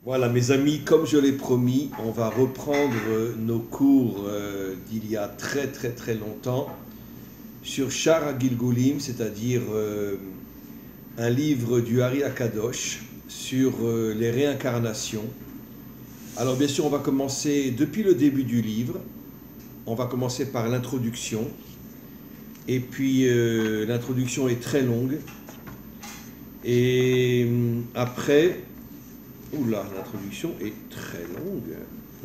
Voilà, mes amis, comme je l'ai promis, on va reprendre nos cours d'il y a très longtemps sur Shara Gilgulim, c'est-à-dire un livre du Hari Akadosh sur les réincarnations. Alors bien sûr, on va commencer depuis le début du livre. On va commencer par l'introduction. Et puis l'introduction est très longue. Et après... Oula, l'introduction est très longue.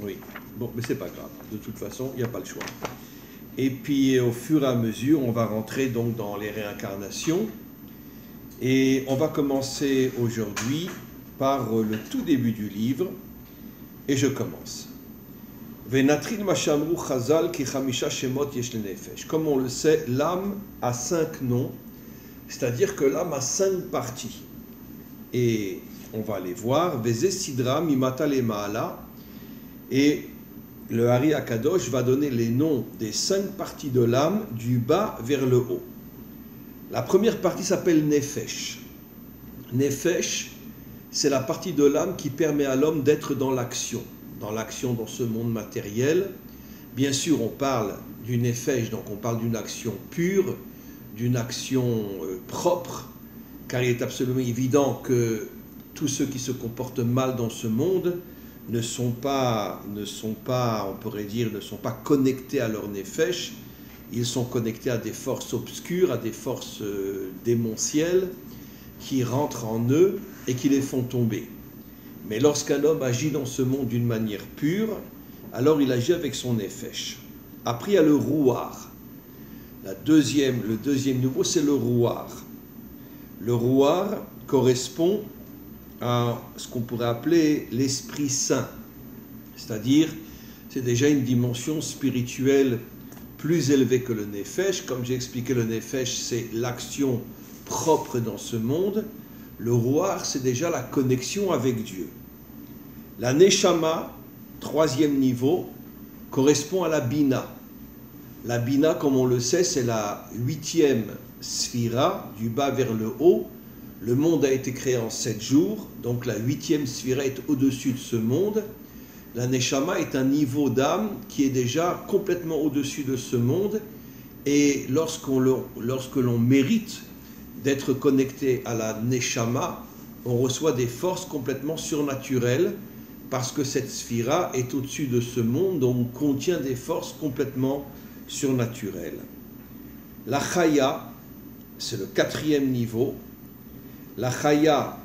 Oui, bon, mais c'est pas grave. De toute façon, il n'y a pas le choix. Et puis, au fur et à mesure, on va rentrer donc dans les réincarnations. Et on va commencer aujourd'hui par le tout début du livre. Et je commence. Venatril mashamru chazal ki chamisha shemot yesh lenefesh. Comme on le sait, l'âme a 5 noms, c'est-à-dire que l'âme a 5 parties. Et on va les voir. Veze sidra mimata le maala. Et le Hari Akadosh va donner les noms des 5 parties de l'âme du bas vers le haut. La première partie s'appelle Nefesh. Nefesh, c'est la partie de l'âme qui permet à l'homme d'être dans l'action dans ce monde matériel. Bien sûr, on parle du Nefesh, donc on parle d'une action pure, d'une action propre, car il est absolument évident que tous ceux qui se comportent mal dans ce monde ne sont pas, on pourrait dire, ne sont pas connectés à leur nefesh. Ils sont connectés à des forces obscures, à des forces démentielles qui rentrent en eux et qui les font tomber. Mais lorsqu'un homme agit dans ce monde d'une manière pure, alors il agit avec son nefesh. Après, il y a le rouar. Le deuxième niveau, c'est le rouar. Le rouar correspond à ce qu'on pourrait appeler l'Esprit Saint. C'est-à-dire, c'est déjà une dimension spirituelle plus élevée que le Nefesh. Comme j'ai expliqué, le Nefesh, c'est l'action propre dans ce monde. Le Rouar, c'est déjà la connexion avec Dieu. La Neshama, 3e niveau, correspond à la Bina. La Bina, comme on le sait, c'est la 8e sphira, du bas vers le haut. Le monde a été créé en 7 jours, donc la 8e sphira est au-dessus de ce monde. La Neshama est un niveau d'âme qui est déjà complètement au-dessus de ce monde. Et lorsque l'on mérite d'être connecté à la Neshama, on reçoit des forces complètement surnaturelles parce que cette sphira est au-dessus de ce monde, donc contient des forces complètement surnaturelles. La Chaya, c'est le 4e niveau. La Chaya,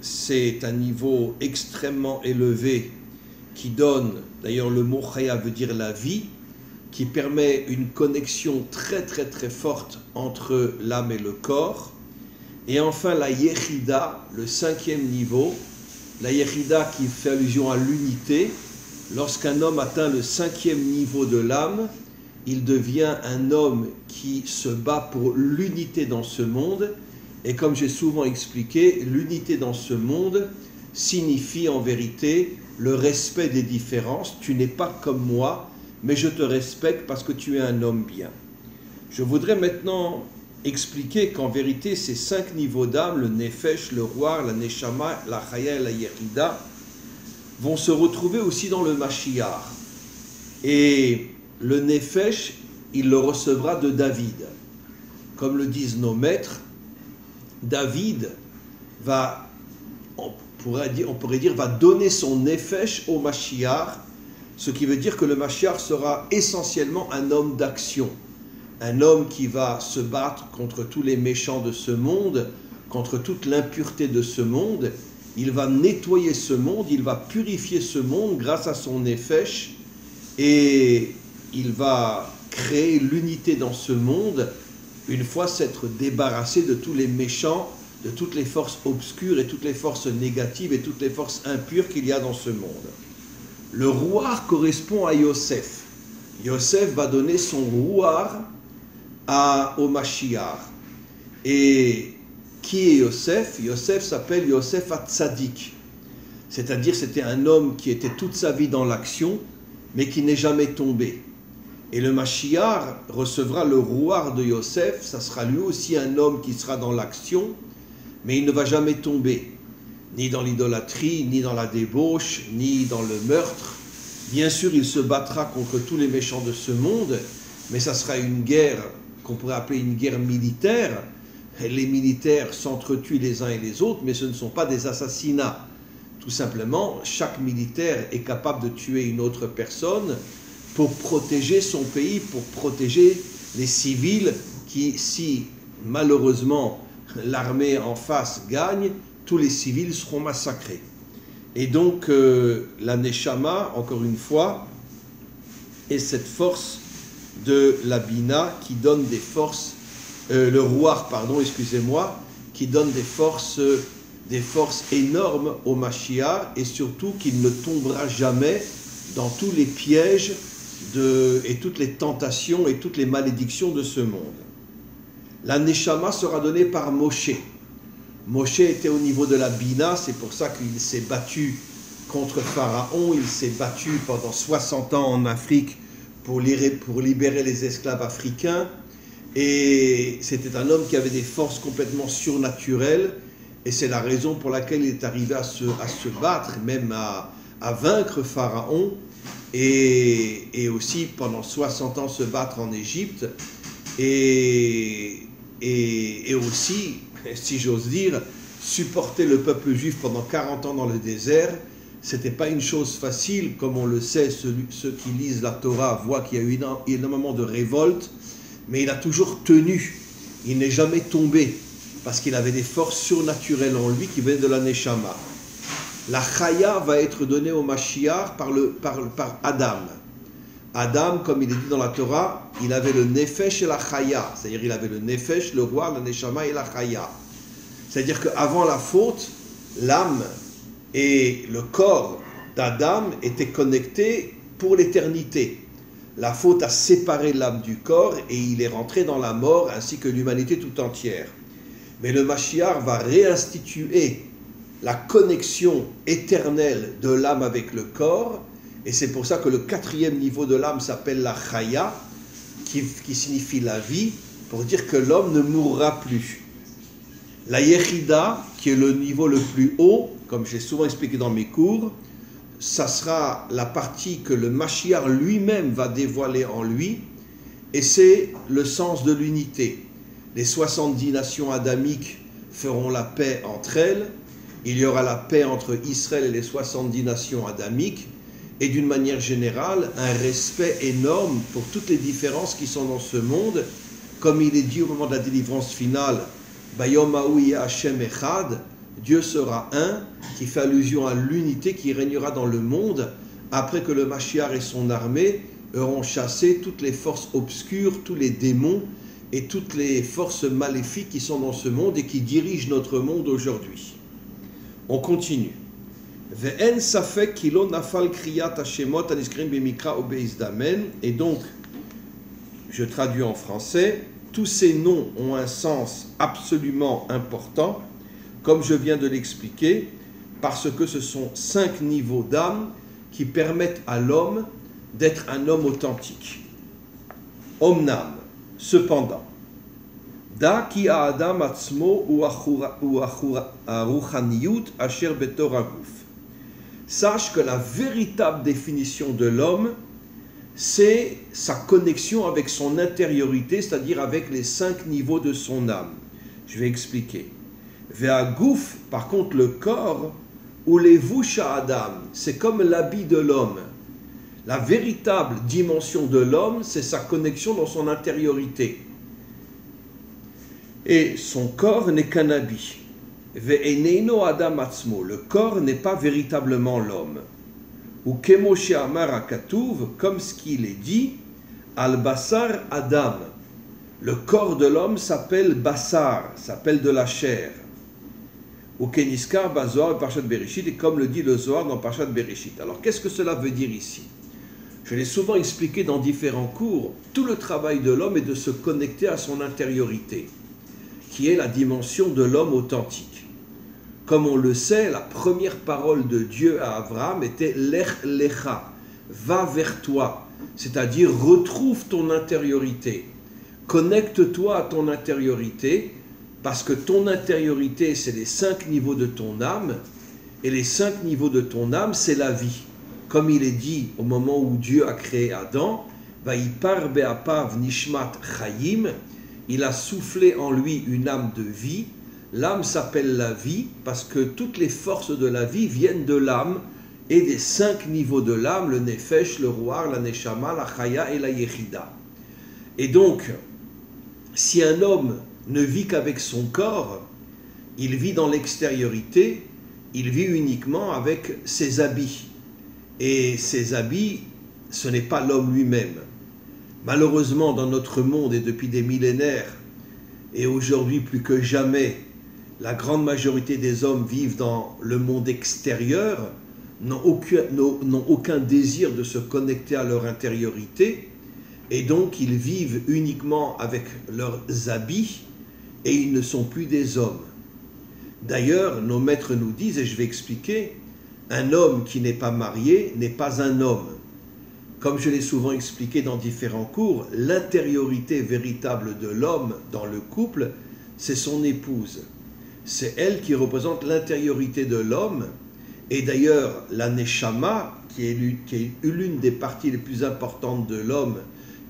c'est un niveau extrêmement élevé qui donne, d'ailleurs le mot Chaya veut dire la vie, qui permet une connexion très forte entre l'âme et le corps. Et enfin la Yechida, le 5e niveau, la Yechida qui fait allusion à l'unité. Lorsqu'un homme atteint le 5e niveau de l'âme, il devient un homme qui se bat pour l'unité dans ce monde. Et comme j'ai souvent expliqué, l'unité dans ce monde signifie en vérité le respect des différences. Tu n'es pas comme moi, mais je te respecte parce que tu es un homme bien. Je voudrais maintenant expliquer qu'en vérité, ces 5 niveaux d'âme, le Nefesh, le Rouar, la Neshama, la Chaya et la Yechida, vont se retrouver aussi dans le Mashiach. Et le Nefesh, il le recevra de David. Comme le disent nos maîtres, David va, on pourrait dire, va donner son nefesh au Mashiach, ce qui veut dire que le Mashiach sera essentiellement un homme d'action, un homme qui va se battre contre tous les méchants de ce monde, contre toute l'impureté de ce monde. Il va nettoyer ce monde, il va purifier ce monde grâce à son nefesh, et il va créer l'unité dans ce monde une fois s'être débarrassé de tous les méchants, de toutes les forces obscures et toutes les forces négatives et toutes les forces impures qu'il y a dans ce monde. Le rouar correspond à Yosef. Yosef va donner son rouar au Mashiach. Et qui est Yosef? Yosef s'appelle Yosef Hatzadik. C'est-à-dire c'était un homme qui était toute sa vie dans l'action, mais qui n'est jamais tombé. Et le Mashiach recevra le rouar de Yosef, ça sera lui aussi un homme qui sera dans l'action, mais il ne va jamais tomber. ni dans l'idolâtrie, ni dans la débauche, ni dans le meurtre. Bien sûr, il se battra contre tous les méchants de ce monde, mais ça sera une guerre qu'on pourrait appeler une guerre militaire. Les militaires s'entretuent les uns et les autres, mais ce ne sont pas des assassinats. Tout simplement, chaque militaire est capable de tuer une autre personne pour protéger son pays, pour protéger les civils qui, si malheureusement l'armée en face gagne, tous les civils seront massacrés. Et donc la Neshama, encore une fois, est cette force de la Bina qui donne des forces, le Ruach, pardon, excusez-moi, qui donne des forces énormes au Mashiach, et surtout qu'il ne tombera jamais dans tous les pièges et toutes les tentations et toutes les malédictions de ce monde. La Neshama sera donnée par Moshe. Moshe était au niveau de la Bina, c'est pour ça qu'il s'est battu contre Pharaon, il s'est battu pendant 60 ans en Afrique pour libérer les esclaves africains, et c'était un homme qui avait des forces complètement surnaturelles, et c'est la raison pour laquelle il est arrivé à se battre, même à vaincre Pharaon, et aussi pendant 60 ans se battre en Égypte, et aussi, si j'ose dire, supporter le peuple juif pendant 40 ans dans le désert. C'était pas une chose facile, comme on le sait, ceux qui lisent la Torah voient qu'il y a eu énormément de révoltes, mais il a toujours tenu, il n'est jamais tombé, parce qu'il avait des forces surnaturelles en lui qui venaient de la Neshama. La Chaya va être donnée au Mashiach par Adam. Adam, comme il est dit dans la Torah, il avait le Nefesh et la Chaya, c'est-à-dire il avait le Nefesh, le roi, la Neshama et la Chaya. C'est-à-dire qu'avant la faute, l'âme et le corps d'Adam étaient connectés pour l'éternité. La faute a séparé l'âme du corps et il est rentré dans la mort ainsi que l'humanité tout entière. Mais le Mashiach va réinstituer la connexion éternelle de l'âme avec le corps, et c'est pour ça que le 4e niveau de l'âme s'appelle la Chaya, qui signifie la vie, pour dire que l'homme ne mourra plus. La Yechida, qui est le niveau le plus haut, comme j'ai souvent expliqué dans mes cours, ça sera la partie que le Mashiach lui-même va dévoiler en lui, et c'est le sens de l'unité. Les 70 nations adamiques feront la paix entre elles, il y aura la paix entre Israël et les 70 nations adamiques, et d'une manière générale, un respect énorme pour toutes les différences qui sont dans ce monde, comme il est dit au moment de la délivrance finale, Bayom Ha'ou Hashem Echad, Dieu sera un, qui fait allusion à l'unité qui régnera dans le monde, après que le Mashiach et son armée auront chassé toutes les forces obscures, tous les démons et toutes les forces maléfiques qui sont dans ce monde et qui dirigent notre monde aujourd'hui. On continue. Ve'en safek kilo nafal kriyat hashemot aniskrim b'mikra ou be'izdamen. Et donc, je traduis en français, tous ces noms ont un sens absolument important, comme je viens de l'expliquer, parce que ce sont 5 niveaux d'âme qui permettent à l'homme d'être un homme authentique. Omnam, cependant, Da ki ha'adam atzmo ou ha'ruchaniyut asher betor haguf. Sache que la véritable définition de l'homme, c'est sa connexion avec son intériorité, c'est-à-dire avec les 5 niveaux de son âme. Je vais expliquer. Ve'aguf, par contre, le corps, ou les vusha adam, c'est comme l'habit de l'homme. La véritable dimension de l'homme, c'est sa connexion dans son intériorité. Et son corps n'est qu'un habit. Ve'eneino adam atzmo, le corps n'est pas véritablement l'homme. Ou kemoshe amar hakatuv, comme ce qu'il est dit, al basar adam. Le corps de l'homme s'appelle basar, s'appelle de la chair. Ou keniskar bazoar parashat Bereshit, et comme le dit le Zohar dans parashat Bereshit. Alors qu'est-ce que cela veut dire ici? Je l'ai souvent expliqué dans différents cours. Tout le travail de l'homme est de se connecter à son intériorité, qui est la dimension de l'homme authentique. Comme on le sait, la première parole de Dieu à Abraham était « Lech lecha », va vers toi, c'est-à-dire retrouve ton intériorité, connecte-toi à ton intériorité, parce que ton intériorité, c'est les 5 niveaux de ton âme, Et les 5 niveaux de ton âme, c'est la vie. Comme il est dit au moment où Dieu a créé Adam, Vaïpar be'apav nishmat chayim, il a soufflé en lui une âme de vie. L'âme s'appelle la vie parce que toutes les forces de la vie viennent de l'âme et des 5 niveaux de l'âme, le nefesh, le ruach, la neshama, la chaya et la yechida. Et donc, si un homme ne vit qu'avec son corps, il vit dans l'extériorité, il vit uniquement avec ses habits. Et ses habits, ce n'est pas l'homme lui-même. Malheureusement, dans notre monde et depuis des millénaires, et aujourd'hui plus que jamais, la grande majorité des hommes vivent dans le monde extérieur, n'ont aucun désir de se connecter à leur intériorité, et donc ils vivent uniquement avec leurs habits, et ils ne sont plus des hommes. D'ailleurs, nos maîtres nous disent, et je vais expliquer, un homme qui n'est pas marié n'est pas un homme. Comme je l'ai souvent expliqué dans différents cours, l'intériorité véritable de l'homme dans le couple, c'est son épouse. C'est elle qui représente l'intériorité de l'homme. Et d'ailleurs, la neshama, qui est l'une des parties les plus importantes de l'homme,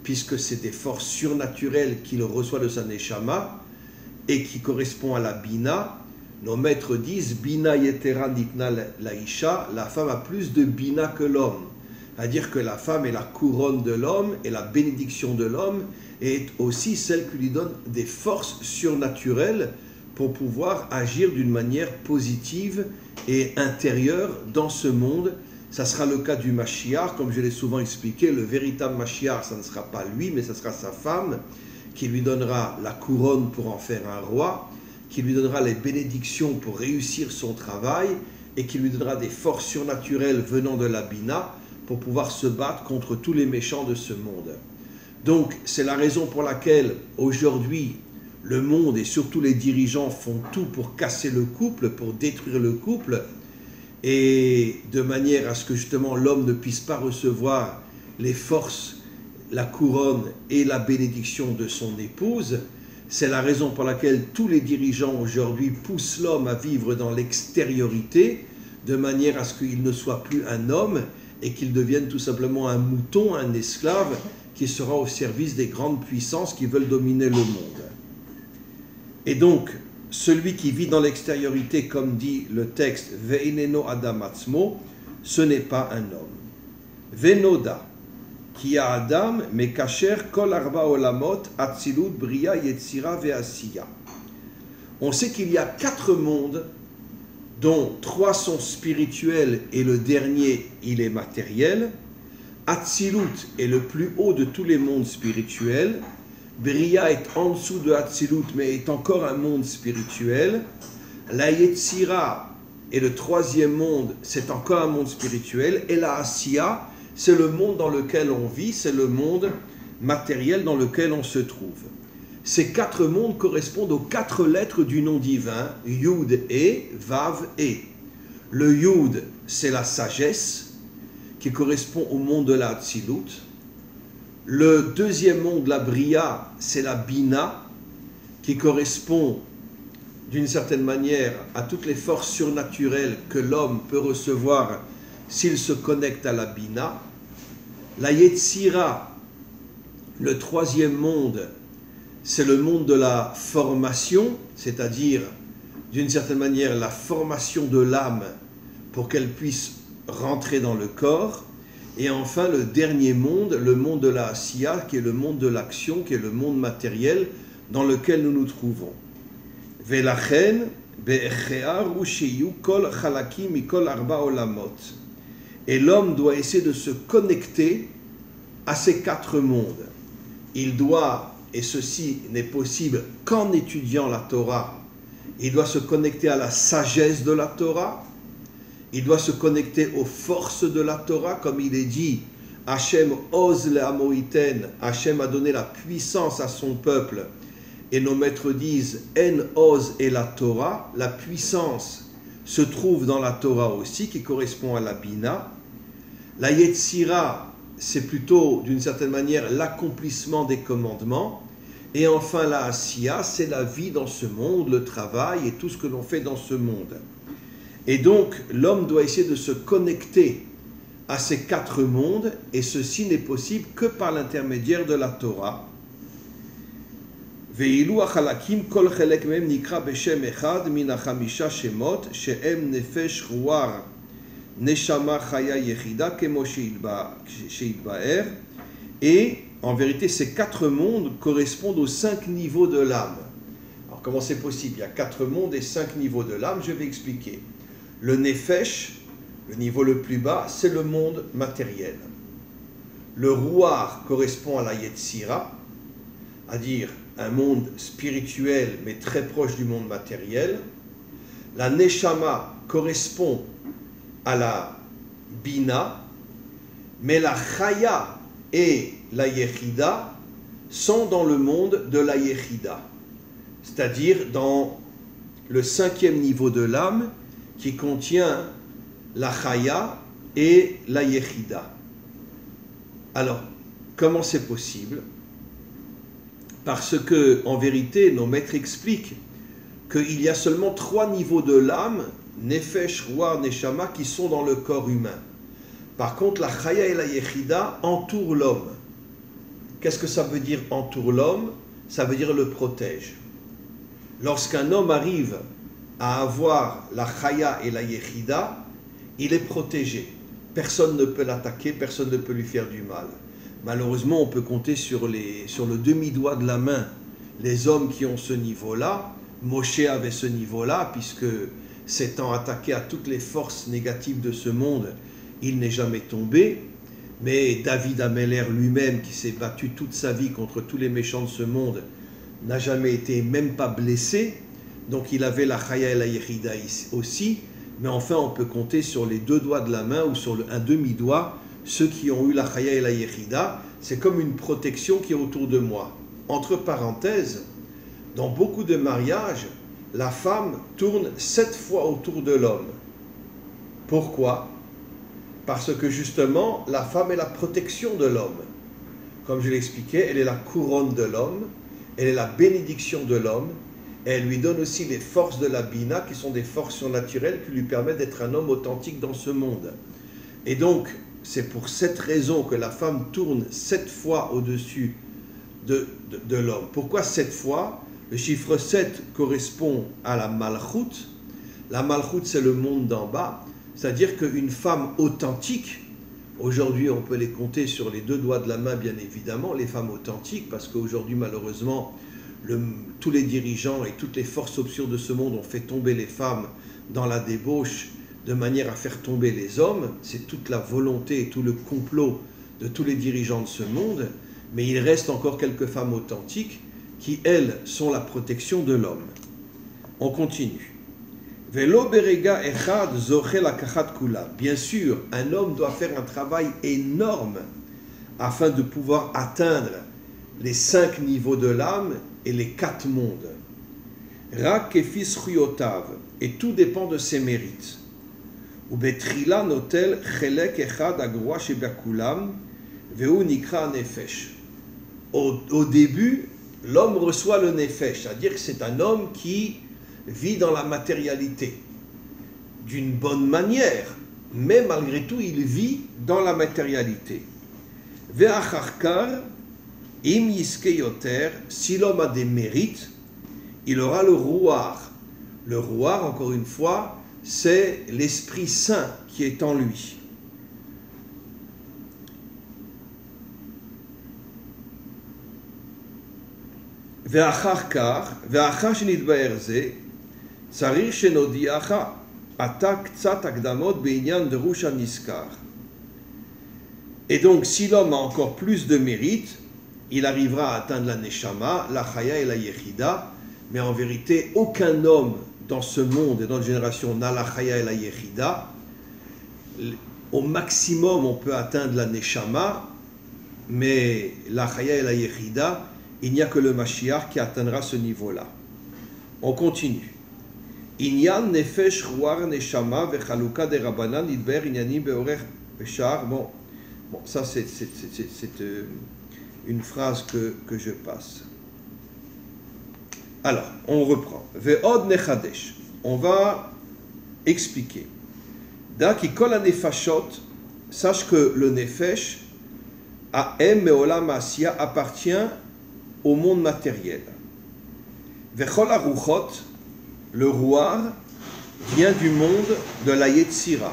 puisque c'est des forces surnaturelles qu'il reçoit de sa neshama, et qui correspond à la bina, nos maîtres disent « Bina yetera nitna la isha », la femme a plus de bina que l'homme. C'est-à-dire que la femme est la couronne de l'homme et la bénédiction de l'homme, et est aussi celle qui lui donne des forces surnaturelles pour pouvoir agir d'une manière positive et intérieure dans ce monde. Ça sera le cas du Mashiach, comme je l'ai souvent expliqué, le véritable Mashiach, ça ne sera pas lui, mais ça sera sa femme, qui lui donnera la couronne pour en faire un roi, qui lui donnera les bénédictions pour réussir son travail et qui lui donnera des forces surnaturelles venant de la Bina pour pouvoir se battre contre tous les méchants de ce monde. Donc, c'est la raison pour laquelle aujourd'hui, le monde et surtout les dirigeants font tout pour casser le couple, pour détruire le couple, et de manière à ce que justement l'homme ne puisse pas recevoir les forces, la couronne et la bénédiction de son épouse. C'est la raison pour laquelle tous les dirigeants aujourd'hui poussent l'homme à vivre dans l'extériorité, de manière à ce qu'il ne soit plus un homme et qu'il devienne tout simplement un mouton, un esclave, qui sera au service des grandes puissances qui veulent dominer le monde. Et donc, celui qui vit dans l'extériorité, comme dit le texte, « Ve'ineno adam atzmo », ce n'est pas un homme. « Venoda » qui a Adam, mais kacher kol arba olamot, atzilut, bria, yetzira, ve'asiya. On sait qu'il y a 4 mondes, dont 3 sont spirituels et le dernier, il est matériel. Atzilut est le plus haut de tous les mondes spirituels. Bria est en dessous de Atzilut, mais est encore un monde spirituel. La yetzira est le 3e monde, c'est encore un monde spirituel. Et la asiya, c'est le monde dans lequel on vit, c'est le monde matériel dans lequel on se trouve. Ces 4 mondes correspondent aux 4 lettres du nom divin, Yud et Vav et. Le Yud, c'est la sagesse, qui correspond au monde de la Hatzilut. Le 2e monde, la Bria, c'est la Bina, qui correspond d'une certaine manière à toutes les forces surnaturelles que l'homme peut recevoir s'il se connecte à la Bina. La Yetzira, le 3e monde, c'est le monde de la formation, c'est-à-dire d'une certaine manière la formation de l'âme pour qu'elle puisse rentrer dans le corps. Et enfin le dernier monde, le monde de la Asiya, qui est le monde de l'action, qui est le monde matériel dans lequel nous nous trouvons. Velachen be'echea rushiyu kol chalaki mikol arba olamot. Et l'homme doit essayer de se connecter à ces 4 mondes. Il doit, et ceci n'est possible qu'en étudiant la Torah, il doit se connecter à la sagesse de la Torah, il doit se connecter aux forces de la Torah, comme il est dit, Hachem oz le'amoiten, Hachem a donné la puissance à son peuple, et nos maîtres disent, En oz et la Torah, la puissance se trouve dans la Torah aussi, qui correspond à la Bina. La Yetzira, c'est plutôt d'une certaine manière l'accomplissement des commandements. Et enfin la Asiya, c'est la vie dans ce monde, le travail et tout ce que l'on fait dans ce monde. Et donc, l'homme doit essayer de se connecter à ces 4 mondes, et ceci n'est possible que par l'intermédiaire de la Torah. ואילו החלקים כל חלק מהם נקרא בשם אחד מן החמישה שמות שהם נפש רוח נשמה חיה יחידה כמו שהתבאר, et en vérité ces 4 mondes correspondent aux 5 niveaux de l'âme. Alors comment c'est possible? Il y a 4 mondes et 5 niveaux de l'âme, je vais expliquer. Le nefesh, le niveau le plus bas, c'est le monde matériel. Le ruach correspond à la yetzira, à dire un monde spirituel mais très proche du monde matériel. La neshama correspond à la bina, mais la chaya et la yechida sont dans le monde de la yechida, c'est-à-dire dans le 5e niveau de l'âme qui contient la chaya et la yechida. Alors, comment c'est possible? Parce que, en vérité, nos maîtres expliquent qu'il y a seulement 3 niveaux de l'âme, nefesh, ruach, neshama, qui sont dans le corps humain. Par contre, la chaya et la yechida entourent l'homme. Qu'est-ce que ça veut dire entoure l'homme? Ça veut dire le protège. Lorsqu'un homme arrive à avoir la chaya et la yechida, il est protégé. Personne ne peut l'attaquer, personne ne peut lui faire du mal. Malheureusement, on peut compter sur le demi-doigt de la main les hommes qui ont ce niveau-là. Moshe avait ce niveau-là, puisque s'étant attaqué à toutes les forces négatives de ce monde, il n'est jamais tombé. Mais David Améler lui-même, qui s'est battu toute sa vie contre tous les méchants de ce monde, n'a jamais été même pas blessé. Donc il avait la chaya et la yechida aussi. Mais enfin, on peut compter sur les 2 doigts de la main ou sur un demi-doigt ceux qui ont eu la chaya et la yechida. C'est comme une protection qui est autour de moi. Entre parenthèses, dans beaucoup de mariages, la femme tourne 7 fois autour de l'homme. Pourquoi? Parce que justement, la femme est la protection de l'homme. Comme je l'expliquais, elle est la couronne de l'homme, elle est la bénédiction de l'homme, et elle lui donne aussi les forces de la bina, qui sont des forces surnaturelles qui lui permettent d'être un homme authentique dans ce monde. Et donc, c'est pour cette raison que la femme tourne 7 fois au-dessus de l'homme. Pourquoi 7 fois? Le chiffre 7 correspond à la malchut. La malchut, c'est le monde d'en bas. C'est-à-dire qu'une femme authentique, aujourd'hui on peut les compter sur les 2 doigts de la main bien évidemment, les femmes authentiques, parce qu'aujourd'hui malheureusement, tous les dirigeants et toutes les forces obscures de ce monde ont fait tomber les femmes dans la débauche de manière à faire tomber les hommes. C'est toute la volonté et tout le complot de tous les dirigeants de ce monde, mais il reste encore quelques femmes authentiques qui, elles, sont la protection de l'homme. On continue. Bien sûr, un homme doit faire un travail énorme afin de pouvoir atteindre les 5 niveaux de l'âme et les 4 mondes. Et tout dépend de ses mérites. Au début, l'homme reçoit le nefesh, c'est-à-dire que c'est un homme qui vit dans la matérialité, d'une bonne manière, mais malgré tout, il vit dans la matérialité. Ve'acharkar, im yiske yoter, si l'homme a des mérites, il aura le ruach. Le ruach, encore une fois, c'est l'Esprit Saint qui est en lui. Ve'acharkar, ve'achar shenitbaer ze, צריך שנודיעך אתה קצת הקדמות בעניין דרוש הנזכר. Et donc, si l'homme a encore plus de mérite, il arrivera à atteindre la neshama, la chaya et la yechida, mais en vérité, aucun homme dans ce monde et dans notre génération n'a la chaya et la yechida. Au maximum, on peut atteindre la neshama, mais la chaya et la yechida, il n'y a que le Mashiach qui atteindra ce niveau-là. On continue. Inyan nefesh ruach neshama vechaluka de rabanan idber inyanim beorech beshar. Bon, ça c'est une phrase que je passe. Alors, on reprend. Ve'od nechadesh. On va expliquer. Daki kol hanefashot, sache que le nefesh, Ha'em me'olam ha'asiya, appartient au monde matériel. Vechol haruchot, le rouar, vient du monde de la Yetzira.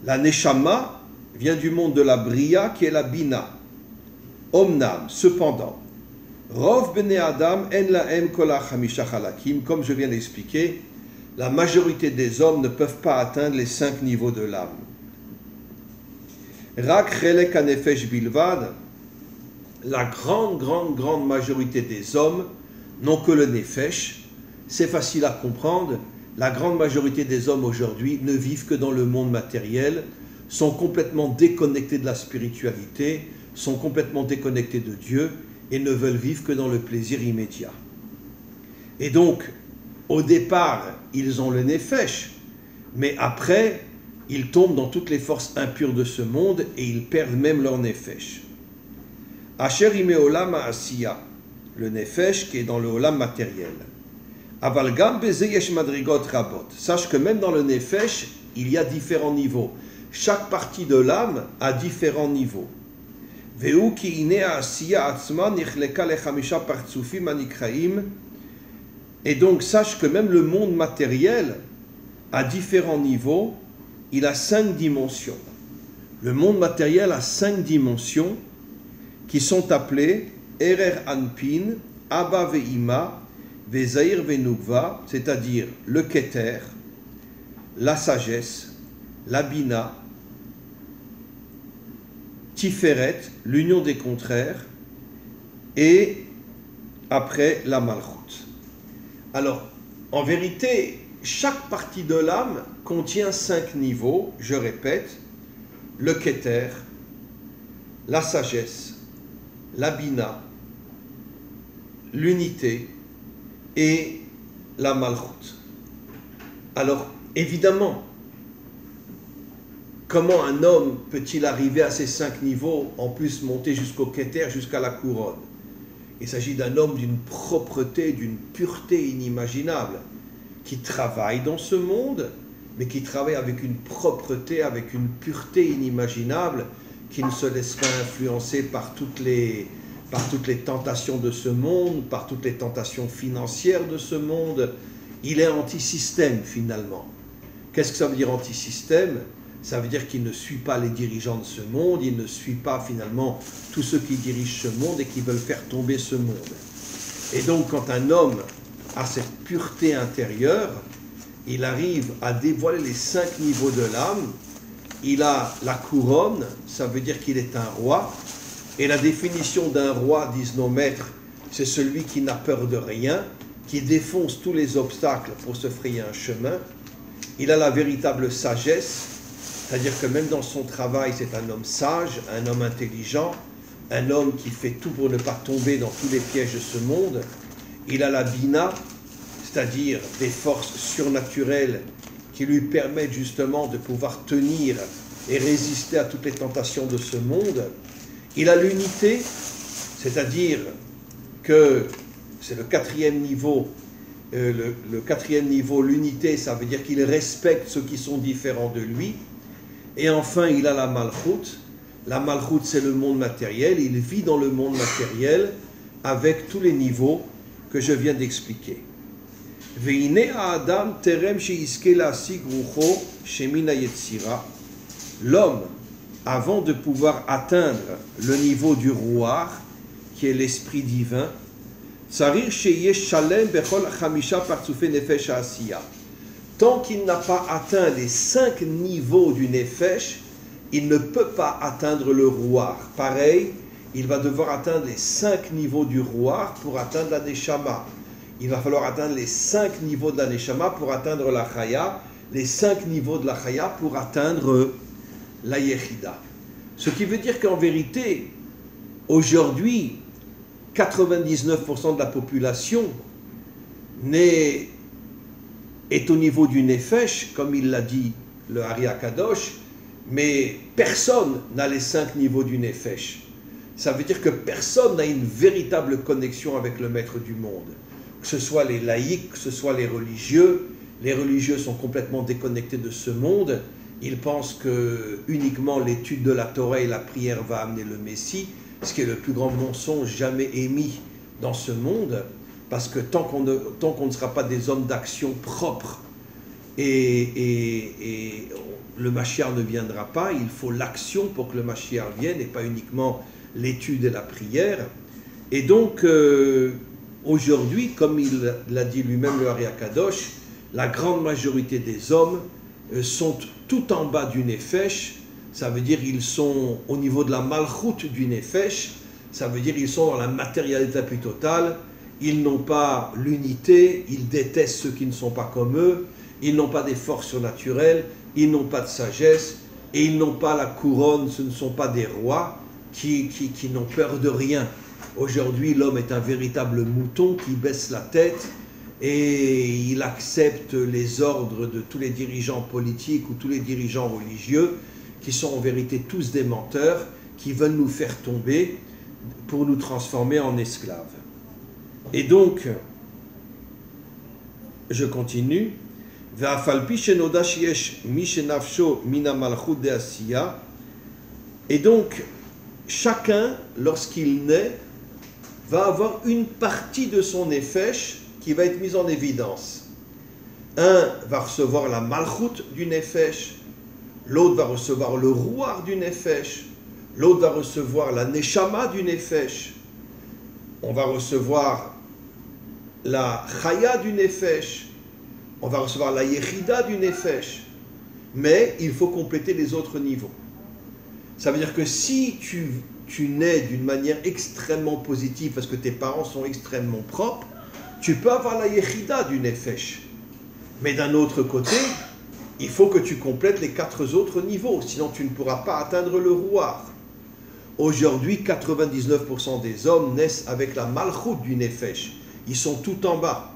La Neshama vient du monde de la Bria, qui est la Bina. Omnam, cependant, Rov bnei Adam en lahem kol ha'chamisha chalakim, comme je viens d'expliquer, la majorité des hommes ne peuvent pas atteindre les 5 niveaux de l'âme. Rak chelek hanefesh bilvad, la grande majorité des hommes n'ont que le nefesh. C'est facile à comprendre. La grande majorité des hommes aujourd'hui ne vivent que dans le monde matériel, sont complètement déconnectés de la spiritualité, sont complètement déconnectés de Dieu et ne veulent vivre que dans le plaisir immédiat. Et donc, au départ, ils ont le nefesh, mais après, ils tombent dans toutes les forces impures de ce monde et ils perdent même leur nefesh. Asher ime olam ha'asiya, le nefesh qui est dans le olam matériel. Aval gam beze yesh madrigot rabot. Sache que même dans le nefesh, il y a différents niveaux. Chaque partie de l'âme a différents niveaux. Veu ki ine ha'asiya atzma nichleka lechamisha partsufim anikraim. Et donc sache que même le monde matériel a différents niveaux. Il a 5 dimensions. Le monde matériel a 5 dimensions qui sont appelées Erer Anpin, Abba Ve'ima, Ve'Zair Ve'Nukva, c'est-à-dire le Keter, la sagesse, la Bina, Tiferet, l'union des contraires, et après la Malchut. Alors, en vérité, chaque partie de l'âme contient 5 niveaux, je répète, le Keter, la sagesse, la Bina, l'unité et la Malchut. Alors, évidemment, comment un homme peut-il arriver à ces 5 niveaux, en plus monter jusqu'au Keter, jusqu'à la couronne? Il s'agit d'un homme d'une propreté, d'une pureté inimaginable, qui travaille dans ce monde, mais qui travaille avec une propreté, avec une pureté inimaginable, qui ne se laisse pas influencer par toutes les tentations de ce monde, par toutes les tentations financières de ce monde. Il est anti-système finalement. Qu'est-ce que ça veut dire anti-système? Ça veut dire qu'il ne suit pas les dirigeants de ce monde, il ne suit pas finalement tous ceux qui dirigent ce monde et qui veulent faire tomber ce monde. Et donc quand un homme a cette pureté intérieure, il arrive à dévoiler les 5 niveaux de l'âme. Il a la couronne, ça veut dire qu'il est un roi. Et la définition d'un roi, disent nos maîtres, c'est celui qui n'a peur de rien, qui défonce tous les obstacles pour se frayer un chemin. Il a la véritable sagesse, c'est-à-dire que même dans son travail, c'est un homme sage, un homme intelligent, un homme qui fait tout pour ne pas tomber dans tous les pièges de ce monde. Il a la Bina, c'est-à-dire des forces surnaturelles qui lui permettent justement de pouvoir tenir et résister à toutes les tentations de ce monde. Il a l'unité, c'est-à-dire que c'est le 4e niveau. Le 4e niveau, l'unité, ça veut dire qu'il respecte ceux qui sont différents de lui. Et enfin, il a la Malchut. La Malchut, c'est le monde matériel. Il vit dans le monde matériel avec tous les niveaux que je viens d'expliquer. L'homme, avant de pouvoir atteindre le niveau du roi, qui est l'esprit divin, tant qu'il n'a pas atteint les 5 niveaux du nefesh, il ne peut pas atteindre le roi. Pareil, il va devoir atteindre les 5 niveaux du roi pour atteindre la neshama. Il va falloir atteindre les 5 niveaux de la neshama pour atteindre la chaya, les 5 niveaux de la chaya pour atteindre la yechida. Ce qui veut dire qu'en vérité, aujourd'hui, 99% de la population est au niveau du nefesh, comme il l'a dit le Ari Akadosh, mais personne n'a les 5 niveaux du nefesh. Ça veut dire que personne n'a une véritable connexion avec le maître du monde. Que ce soit les laïcs, que ce soit les religieux, les religieux sont complètement déconnectés de ce monde. Ils pensent que uniquement l'étude de la Torah et la prière va amener le Messie, ce qui est le plus grand mensonge jamais émis dans ce monde, parce que tant qu'on ne sera pas des hommes d'action propres et le Mashiach ne viendra pas, il faut l'action pour que le Mashiach vienne et pas uniquement l'étude et la prière. Et donc, aujourd'hui, comme il l'a dit lui-même le Ari Akadosh, la grande majorité des hommes sont tout en bas du Nefesh, ça veut dire ils sont au niveau de la Malchut du Nefesh, ça veut dire ils sont dans la matérialité la plus totale, ils n'ont pas l'unité, ils détestent ceux qui ne sont pas comme eux, ils n'ont pas des forces surnaturelles, ils n'ont pas de sagesse, et ils n'ont pas la couronne, ce ne sont pas des rois qui n'ont peur de rien. Aujourd'hui, l'homme est un véritable mouton qui baisse la tête et il accepte les ordres de tous les dirigeants politiques ou tous les dirigeants religieux qui sont en vérité tous des menteurs, qui veulent nous faire tomber pour nous transformer en esclaves. Et donc, je continue. Et donc, chacun, lorsqu'il naît, va avoir une partie de son nefesh qui va être mise en évidence. Un va recevoir la malchut du nefesh, l'autre va recevoir le rouar du nefesh, l'autre va recevoir la neshama du nefesh, on va recevoir la chaya du nefesh, on va recevoir la yechida du nefesh, mais il faut compléter les autres niveaux. Ça veut dire que si tu nais d'une manière extrêmement positive parce que tes parents sont extrêmement propres, tu peux avoir la yechida du nefesh. Mais d'un autre côté, il faut que tu complètes les 4 autres niveaux, sinon tu ne pourras pas atteindre le rouar. Aujourd'hui, 99% des hommes naissent avec la malchut du nefesh. Ils sont tout en bas.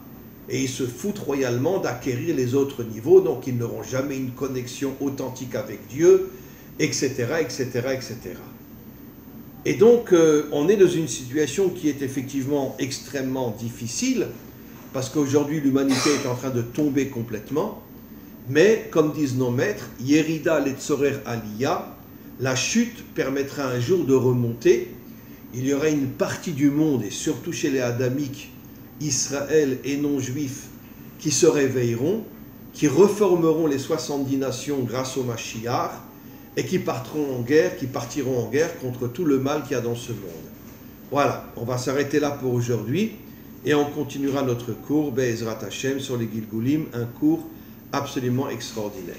Et ils se foutent royalement d'acquérir les autres niveaux, donc ils n'auront jamais une connexion authentique avec Dieu, etc., etc., etc. Et donc, on est dans une situation qui est effectivement extrêmement difficile, parce qu'aujourd'hui, l'humanité est en train de tomber complètement, mais, comme disent nos maîtres, Yerida letzorer aliyah, la chute permettra un jour de remonter. Il y aura une partie du monde, et surtout chez les Adamiques, Israël et non-juifs, qui se réveilleront, qui reformeront les 70 nations grâce au Mashiach, et qui partiront en guerre contre tout le mal qu'il y a dans ce monde. Voilà, on va s'arrêter là pour aujourd'hui, et on continuera notre cours, Be'ezrat Hashem, sur les Gilgulim, un cours absolument extraordinaire.